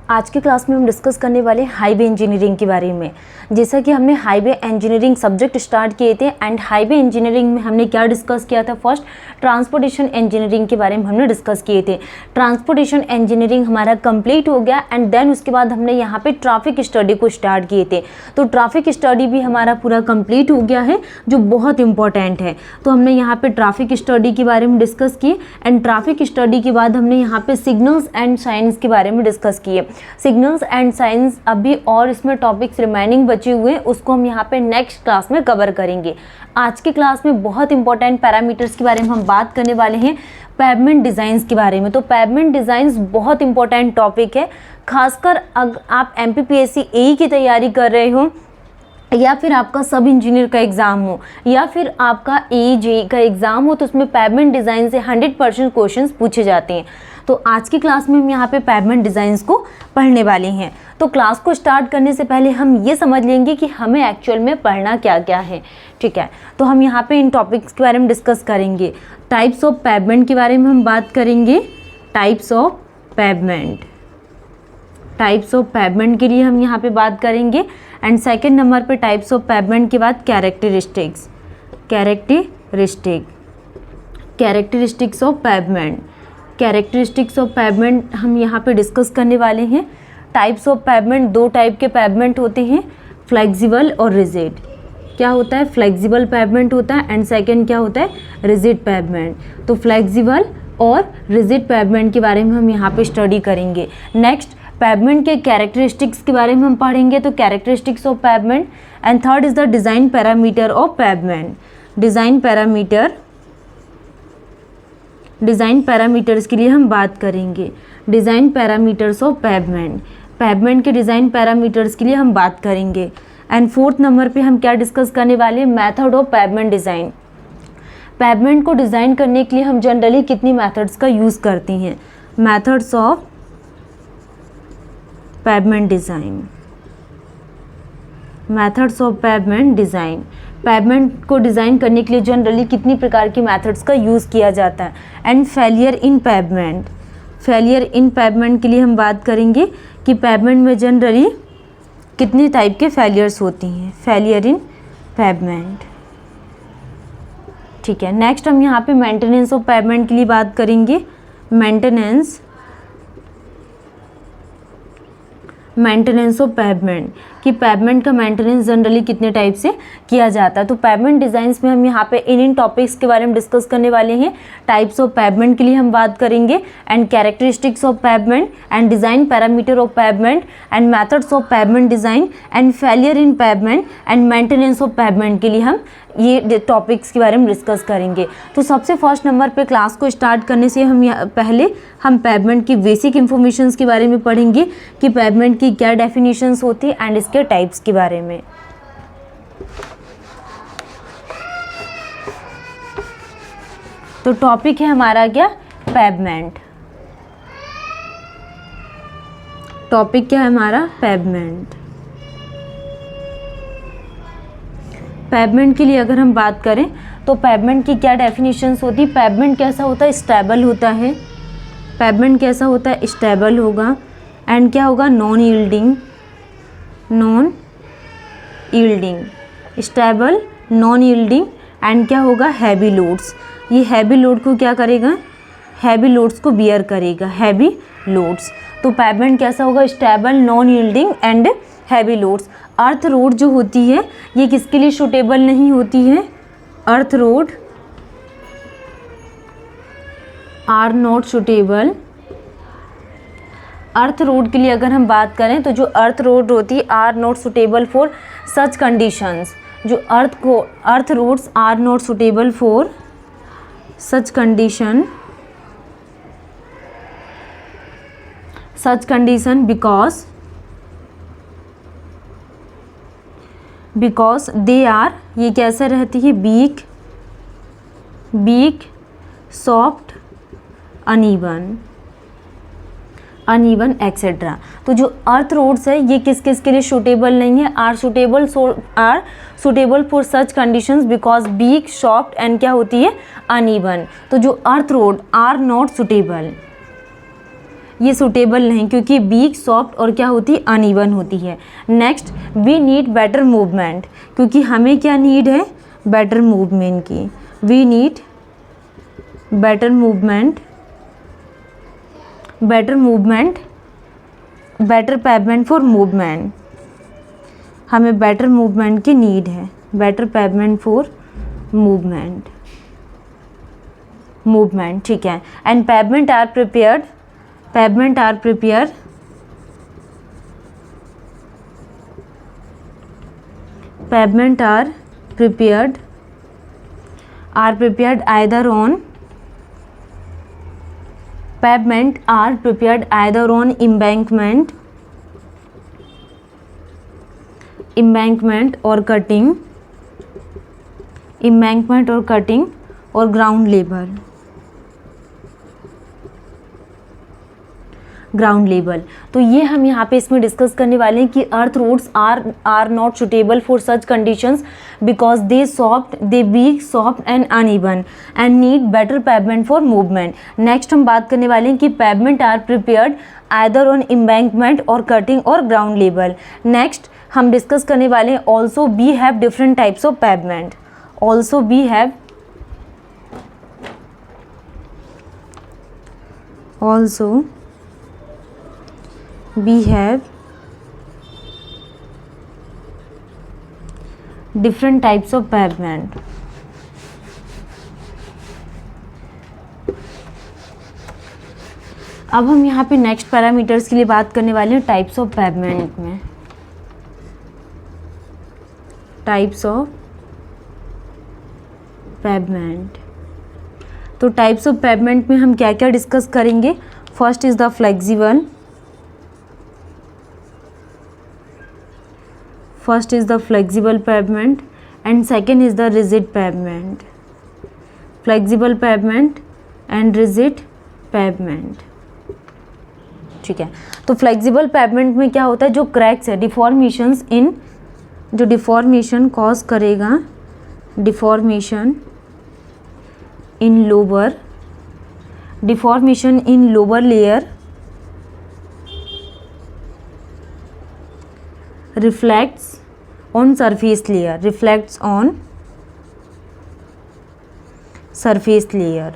आज की क्लास में हम डिस्कस करने वाले हाईवे इंजीनियरिंग के बारे में। जैसा कि हमने हाईवे इंजीनियरिंग सब्जेक्ट स्टार्ट किए थे एंड हाईवे इंजीनियरिंग में हमने क्या डिस्कस किया था, फर्स्ट ट्रांसपोर्टेशन इंजीनियरिंग के बारे में हमने डिस्कस किए थे। ट्रांसपोर्टेशन इंजीनियरिंग हमारा कंप्लीट हो गया एंड देन उसके बाद हमने यहाँ पे ट्रैफिक स्टडी को स्टार्ट किए थे। तो ट्रैफिक स्टडी भी हमारा पूरा कंप्लीट हो गया है, जो बहुत इंपॉर्टेंट है। तो हमने यहाँ पे ट्रैफिक स्टडी के बारे में डिस्कस किए एंड ट्रैफिक स्टडी के बाद हमने यहाँ पे सिग्नल्स एंड साइंस के बारे में डिस्कस किए। सिग्नल्स एंड साइंस अभी और इसमें टॉपिक्स रिमेनिंग बचे हुए हैं, उसको हम यहाँ पे नेक्स्ट क्लास में कवर करेंगे। आज की क्लास में बहुत इंपॉर्टेंट पैरामीटर्स के बारे में हम बात करने वाले हैं, पेवमेंट डिज़ाइंस के बारे में। तो पेवमेंट डिज़ाइंस बहुत इंपॉर्टेंट टॉपिक है, खासकर अगर आप MPPSC AE की तैयारी कर रहे हो या फिर आपका सब इंजीनियर का एग्ज़ाम हो या फिर आपका AE JEE का एग्ज़ाम हो, तो उसमें पेवमेंट डिज़ाइन से 100% क्वेश्चंस पूछे जाते हैं। तो आज की क्लास में हम यहाँ पे पेवमेंट डिज़ाइंस को पढ़ने वाले हैं। तो क्लास को स्टार्ट करने से पहले हम ये समझ लेंगे कि हमें एक्चुअल में पढ़ना क्या क्या है, ठीक है। तो हम यहाँ पे इन टॉपिक्स के बारे में डिस्कस करेंगे। टाइप्स ऑफ पेवमेंट के बारे में हम बात करेंगे। Types of pavement, types of pavement के लिए हम यहाँ पे बात करेंगे। एंड सेकेंड नंबर पे टाइप्स ऑफ पेवमेंट के बाद characteristics, characteristics of pavement, characteristics of pavement हम यहाँ पे डिस्कस करने वाले हैं। टाइप्स ऑफ पेवमेंट, दो टाइप के पेवमेंट होते हैं, फ्लेक्सिबल और रिजिड। क्या होता है? फ्लेक्सिबल पेवमेंट होता है एंड सेकंड क्या होता है? Rigid pavement. तो फ्लेक्सिबल और रिजिड पेवमेंट के बारे में हम यहाँ पे स्टडी करेंगे। नेक्स्ट पेवमेंट के कैरेक्टरिस्टिक्स के बारे में हम पढ़ेंगे, तो characteristics of pavement. And third is the design parameter of pavement. Design parameters के लिए हम बात करेंगे। Design parameters of pavement, pavement के डिज़ाइन पैरामीटर्स के लिए हम बात करेंगे। एंड फोर्थ नंबर पे हम क्या डिस्कस करने वाले हैं? Method of pavement design. Pavement को डिज़ाइन करने के लिए हम जनरली कितनी मेथड्स का यूज़ करते हैं? Methods of pavement design, methods of pavement design. Pavement को डिज़ाइन करने के लिए जनरली कितनी प्रकार की मेथड्स का यूज़ किया जाता है? And failure in pavement, failure in pavement के लिए हम बात करेंगे कि पेवमेंट में जनरली कितने टाइप के फेलियर्स होती हैं। फेलियर इन पेवमेंट, ठीक है। नेक्स्ट हम यहाँ पे मेंटेनेंस ऑफ पेवमेंट के लिए बात करेंगे। मेंटेनेंस ऑफ पेवमेंट, कि पेवमेंट का मेंटेनेंस जनरली कितने टाइप से किया जाता है। तो पेवमेंट डिज़ाइंस में हम यहाँ पे इन टॉपिक्स के बारे में डिस्कस करने वाले हैं। टाइप्स ऑफ पेवमेंट के लिए हम बात करेंगे and characteristics of pavement and design parameter of pavement and methods of pavement design and failure in pavement and maintenance of pavement के लिए हम ये टॉपिक्स के बारे में डिस्कस करेंगे। तो सबसे फर्स्ट नंबर पे क्लास को स्टार्ट करने से पहले हम पेवमेंट की बेसिक इंफॉर्मेशंस के बारे में पढ़ेंगे कि पेवमेंट की क्या डेफिनेशंस होती है एंड इसके टाइप्स के बारे में। तो टॉपिक है हमारा क्या? पेवमेंट। टॉपिक क्या है हमारा? पेवमेंट। पेवमेंट के लिए अगर हम बात करें तो पेवमेंट की क्या डेफिनेशंस होती है? पेवमेंट कैसा होता है? स्टेबल होता है। पेवमेंट कैसा होता है? स्टेबल होगा। एंड क्या होगा? Non yielding, stable, non yielding. And क्या होगा? Heavy loads. ये हैवी लोड को क्या करेगा? हैवी लोड्स को बियर करेगा, हैवी लोड्स। तो पेवमेंट कैसा होगा? Stable, non yielding and heavy loads. Earth road जो होती है ये किसके लिए सूटेबल नहीं होती है? Earth road are not suitable. Earth road के लिए अगर हम बात करें तो जो अर्थ रोड होती है are not suitable for such conditions. जो earth roads are not suitable for such condition because they are, ये कैसे रहती है? Weak, soft, uneven etcetera. तो जो अर्थ रोड्स है ये किस किस के लिए सूटेबल नहीं है? Are suitable for such conditions because weak, soft and क्या होती है? अनइवन। तो जो earth road are not suitable, ये सूटेबल नहीं क्योंकि वीक, सॉफ्ट और क्या होती है, अनइवन होती है। Next, we need better movement, क्योंकि हमें क्या नीड है, बेटर मूवमेंट की। We need better movement, better movement, better pavement for movement, हमें बेटर मूवमेंट की नीड है, better pavement for movement, movement, ठीक है। And pavement are prepared, pavement are prepare, pavement are prepared, are prepared either on, pavement are prepared either on embankment, embankment or cutting, embankment or cutting or ground level, ground level. तो ये हम यहाँ पे इसमें discuss करने वाले हैं कि earth roads are not suitable for such conditions because they weak, soft and uneven and need better pavement for movement. Next हम बात करने वाले हैं कि pavement are prepared either on embankment और कटिंग और ग्राउंड लेवल। नेक्स्ट हम discuss करने वाले हैं also we have different types of pavement, also we have, also we have different types of pavement। अब हम यहाँ पे नेक्स्ट पैरामीटर्स के लिए बात करने वाले हैं टाइप्स ऑफ पेवमेंट में, टाइप्स ऑफ पेवमेंट। तो टाइप्स ऑफ पेवमेंट में हम क्या क्या डिस्कस करेंगे। First is the flexible, first is the flexible pavement and second is the rigid pavement, flexible pavement and rigid pavement, ठीक है। तो फ्लेक्सिबल पेवमेंट में क्या होता है, जो क्रैक्स है, डिफॉर्मेशंस इन, जो डिफॉर्मेशन कॉज करेगा, deformation in lower, deformation in lower layer, reflects on surface layer, reflects on surface layer,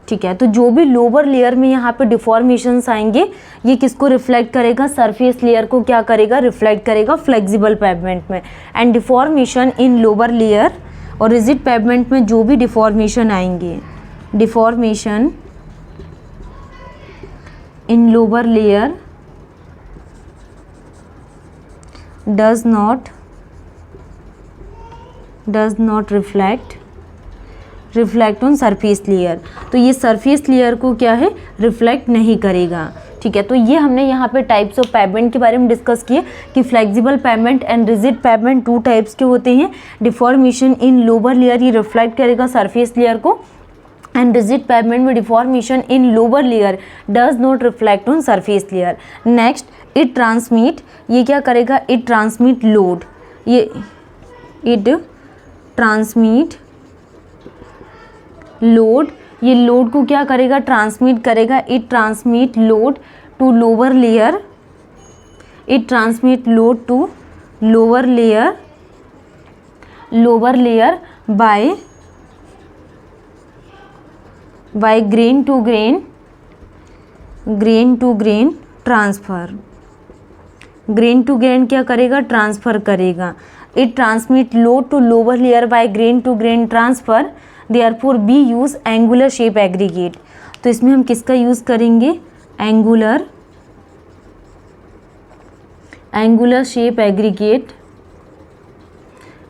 ठीक है। तो जो भी लोअर लेयर में यहाँ पे डिफॉर्मेशंस आएंगे ये किसको रिफ्लेक्ट करेगा, सरफेस लेयर को क्या करेगा, रिफ्लेक्ट करेगा फ्लेक्सिबल पेवमेंट में। And deformation in lower layer और रिजिड पेवमेंट में जो भी डिफॉर्मेशन आएंगे, deformation in lower layer does not reflect on surface layer, तो ये surface layer को क्या है, रिफ्लेक्ट नहीं करेगा, ठीक है। तो ये हमने यहाँ पे टाइप्स ऑफ पेवमेंट के बारे में डिस्कस किए कि flexible pavement and rigid pavement two types के होते हैं। डिफॉर्मेशन इन लोअर लेयर ये रिफ्लेक्ट करेगा सरफेस लेयर को, एंड रिजिड पेवमेंट में deformation in lower layer does not reflect on surface layer. Next, it transmit, ये क्या करेगा, इट ट्रांसमिट लोड, ये इट ट्रांसमिट लोड, ये लोड को क्या करेगा, ट्रांसमिट करेगा। It transmit load to lower layer, it transmit load to lower layer, lower layer by grain to grain, grain to grain transfer, grain to grain क्या करेगा, transfer करेगा। It transmit load to lower layer by grain to grain transfer, therefore be use angular shape aggregate. तो इसमें हम किसका use करेंगे, angular shape aggregate,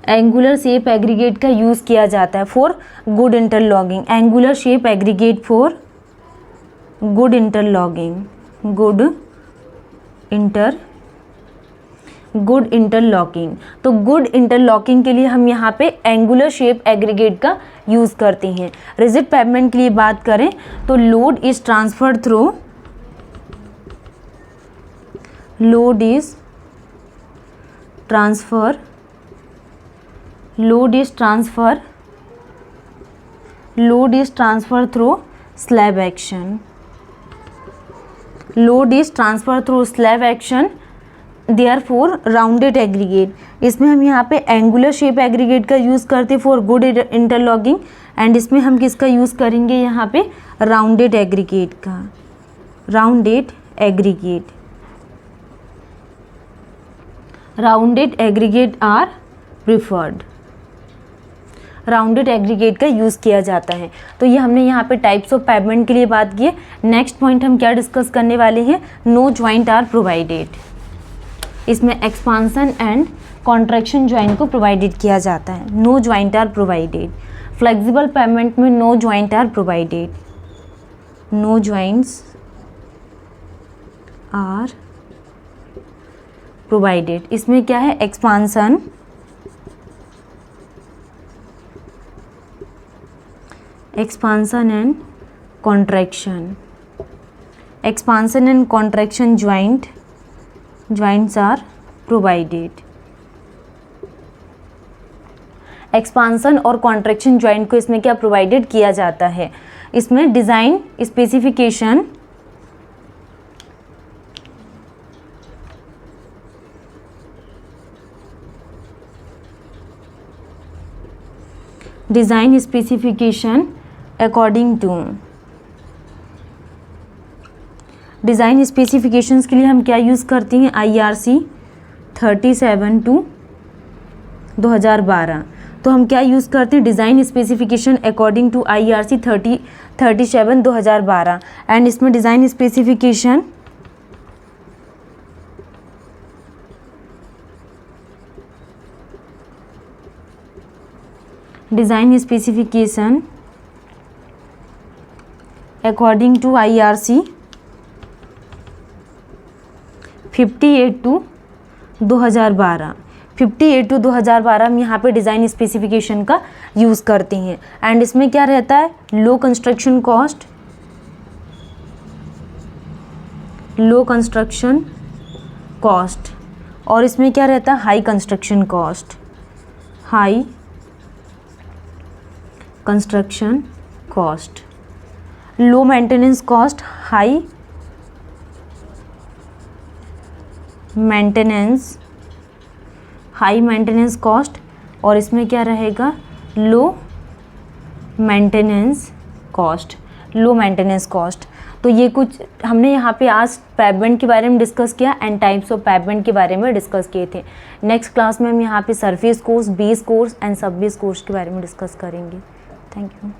angular shape aggregate का use किया जाता है for good interlocking, angular shape aggregate for good interlocking, good interlocking. तो गुड इंटरलॉकिंग के लिए हम यहाँ पे एंगुलर शेप एग्रीगेट का यूज़ करते हैं। रिजिड पेवमेंट के लिए बात करें तो load is transferred through, load is transfer, load is transfer, load is transfer through slab action, load is transfer through slab action, therefore rounded aggregate. इसमें हम यहाँ पे एंगुलर शेप एग्रीगेट का यूज़ करते फॉर गुड इंटरलॉकिंग, एंड इसमें हम किसका use करेंगे यहाँ पे राउंडेड एग्रीगेट का, rounded aggregate. Rounded aggregate are preferred, rounded aggregate का यूज़ किया जाता है। तो ये हमने यहाँ पे टाइप्स ऑफ पेवमेंट के लिए बात की है। नेक्स्ट पॉइंट हम क्या डिस्कस करने वाले हैं, नो ज्वाइंट आर प्रोवाइडेड। इसमें एक्सपांसन एंड कॉन्ट्रैक्शन ज्वाइंट को प्रोवाइडेड किया जाता है। No joint are provided. Flexible pavement में no joint are provided, no joints are provided. इसमें क्या है, expansion, expansion and contraction, expansion and contraction joints are provided. Expansion और कॉन्ट्रैक्शन ज्वाइंट को इसमें क्या प्रोवाइडेड किया जाता है, इसमें design specification, design specification according to, design specifications के लिए हम क्या यूज़ करती हैं, IRC 37/2012। तो हम क्या यूज़ करते हैं, design specification according to IRC 37/2012। And इसमें design specification according to IRC 58/2012। 58/2012 हम यहाँ पे डिज़ाइन स्पेसिफिकेशन का यूज़ करते हैं। एंड इसमें क्या रहता है, लो कंस्ट्रक्शन कॉस्ट, लो कंस्ट्रक्शन कॉस्ट, और इसमें क्या रहता है, high construction cost, high construction cost. Low maintenance cost, high maintenance cost, और इसमें क्या रहेगा, low maintenance cost, low maintenance cost. तो ये कुछ हमने यहाँ पे आज पेवमेंट के बारे में डिस्कस किया एंड टाइप्स ऑफ पेवमेंट के बारे में डिस्कस किए थे। नेक्स्ट क्लास में हम यहाँ पे surface course, base course and सब बेस कोर्स के बारे में डिस्कस करेंगे। Thank you.